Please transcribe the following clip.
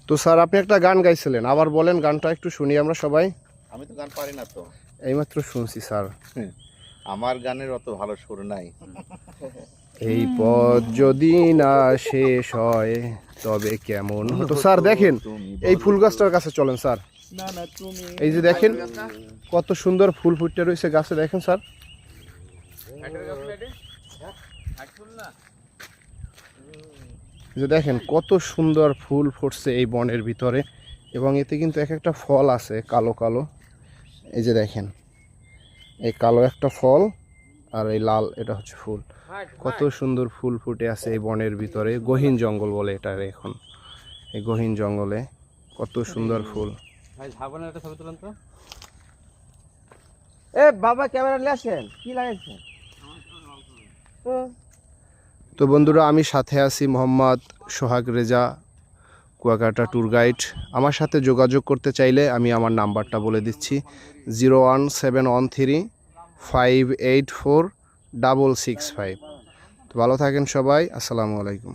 তো স্যার আপনি একটা গান গাইছিলেন, আবার বলেন গানটা একটু শুনি আমরা সবাই। আমি তো গান পারি না তো। এইমাত্র শুনছি স্যার। আমার গানের অত ভালো সুর নাই। এই পথ যদি না শেষ হয় তবে কেমন হতো। স্যার দেখেন, এই ফুল গাছটার কাছে চলেন স্যার। না না তুমি এই যে দেখেন কত সুন্দর ফুল ফুটে রয়েছে গাছে, দেখেন স্যার। যে দেখেন কত সুন্দর ফুল ফুটছে এই বনের ভিতরে, এবং এতে কিন্তু এক একটা ফল আছে কালো কালো। এই যে দেখেন এই কালো একটা ফল আর এই লাল, এটা হচ্ছে ফুল। কত সুন্দর ফুল ফুটে আছে এই বনের ভিতরে। গহীন জঙ্গল বলে এটা এখন, এই গহীন জঙ্গলে কত সুন্দর ফুল। ভাই ঝাবনের একটা ছবি তুলেন তো। এ বাবা ক্যামেরা নিয়ে আসেন, কি লাগাইছেন? তো বন্ধুরা, আমি সাথে আছি মোহাম্মদ সোহাগ রেজা, কুয়াকাটা ট্যুর গাইড। আমার সাথে যোগাযোগ করতে চাইলে আমি আমার নাম্বারটা বলে দিচ্ছি, 01713584665। তো ভালো থাকেন সবাই, আসসালামু আলাইকুম।